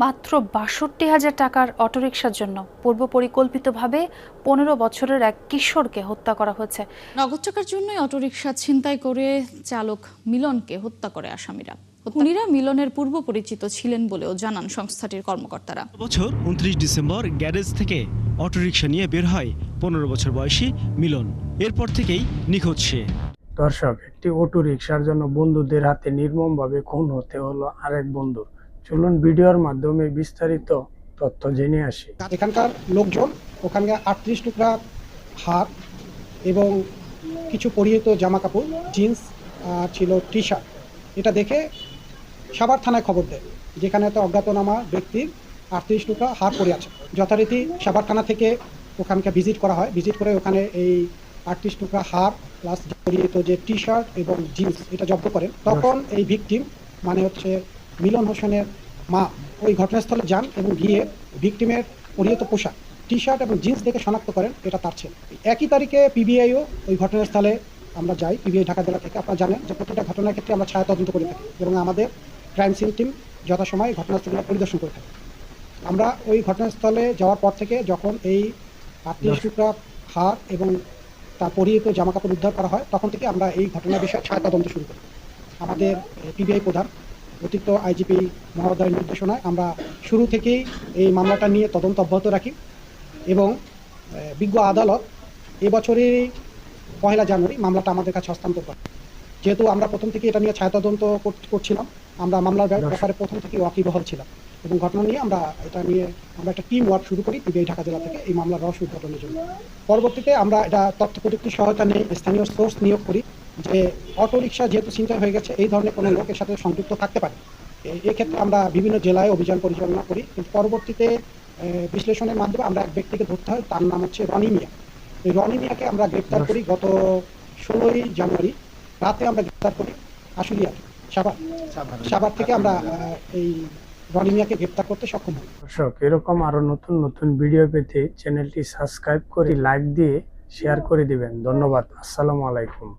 মাত্র ৬২,০০০ টাকার অটোরিকশার জন্য পূর্ব পরিকল্পিতভাবে ১৫ বছরের এক কিশোরকে হত্যা করা হয়েছে। নগদ টাকার জন্যই অটোরিকশা ছিনতাই করে চালক মিলনকে হত্যা করে আসামিরা। খুনিরা মিলনের পূর্ব পরিচিত ছিলেন বলেও জানান সংস্থাটির কর্মকর্তারা। বছর ২৯ ডিসেম্বর গ্যারেজ থেকে অটোরিকশা নিয়ে বের হয় ১৫ বছর বয়সী মিলন। এরপর থেকেই নিখোঁজ সে। দর্শক, একটি অটোরিকশার জন্য বন্ধুদের হাতে নির্মমভাবে খুন হতে হলো আরেক বন্ধু। চলুন ভিডিওর মাধ্যমে বিস্তারিত তথ্য জেনে আসি। এখানকার লোকজন ওখানকার ৩৮ টুকরা হাড় এবং কিছু পরিহিত জামা কাপড়, জিন্স ছিল টি শার্ট, এটা দেখে সাভার থানায় খবর দেয়, যেখানে একটা অজ্ঞাতনামা ব্যক্তির ৩৮ টুকরা হাড় পড়ে আছে। যথারীতি সাভার থানা থেকে ওখানকে ভিজিট করা হয়। ভিজিট করে ওখানে এই ৩৮ টুকরা হাড় প্লাস পরিহিত যে টি শার্ট এবং জিন্স এটা জব্দ করেন। তখন এই ভিকটিম মানে হচ্ছে মিলন হোসেনের মা ওই ঘটনাস্থলে যান এবং গিয়ে ভিকটিমের পরিহিত পোশাক, টি শার্ট এবং জিন্স দেখে শনাক্ত করেন এটা তার ছেলে। একই তারিখে পিবিআইও ওই ঘটনাস্থলে আমরা যাই, পিবিআই ঢাকা জেলা থেকে। আপনারা জানেন যে প্রতিটা ঘটনার ক্ষেত্রে আমরা ছায়া তদন্ত করে থাকি এবং আমাদের ক্রাইম সিন টিম যথাসময়ে ঘটনাস্থলগুলো পরিদর্শন করে থাকি। আমরা ওই ঘটনাস্থলে যাওয়ার পর থেকে যখন এই ৩৮ টুকরা হাড় এবং তার পরিহিত জামাকাপড় উদ্ধার করা হয়, তখন থেকে আমরা এই ঘটনার বিষয়ে ছায়া তদন্ত শুরু করি। আমাদের পিবিআই প্রধান অতিরিক্ত আইজিপি মহোদয়ের নির্দেশনায় আমরা শুরু থেকেই এই মামলাটা নিয়ে তদন্ত অব্যাহত রাখি এবং বিজ্ঞ আদালত এবছরের ১ জানুয়ারি মামলাটা আমাদের কাছে হস্তান্তর করে। যেহেতু আমরা প্রথম থেকে এটা নিয়ে ছায়া তদন্ত করছিলাম, আমরা মামলার ব্যাপারে প্রথম থেকে ওয়াকিবহাল ছিলাম এবং ঘটনা নিয়ে আমরা একটা টিম ওয়ার্ক শুরু করি পিবিআই ঢাকা জেলা থেকে এই মামলার রহস্য উদ্ঘাটনের জন্য। পরবর্তীতে আমরা এটা তথ্য প্রযুক্তির সহায়তা নিয়ে স্থানীয় সোর্স নিয়োগ করি যে অটোরিকশা যেহেতু ছিনতাই হয়ে গেছে, এই ধরনের কোনো লোকের সাথে সংযুক্ত থাকতে পারে। এক্ষেত্রে আমরা বিভিন্ন জেলায় অভিযান পরিচালনা করি, কিন্তু পরবর্তীতে বিশ্লেষণের মাধ্যমে আমরা এক ব্যক্তিকে ধরতে হয়, তার নাম হচ্ছে রনি মিয়া। এই রনি মিয়াকে আমরা গ্রেপ্তার করি গত ১৬ই জানুয়ারি রাতে। আমরা গ্রেপ্তার করি আশুলিয়া সাভার থেকে আমরা এই রনি মিয়াকে গ্রেপ্তার করতে সক্ষম হই। দর্শক, এরকম আরো নতুন নতুন ভিডিও পেতে চ্যানেলটি সাবস্ক্রাইব করে লাইক দিয়ে শেয়ার করে দিবেন। ধন্যবাদ। আসসালামু আলাইকুম।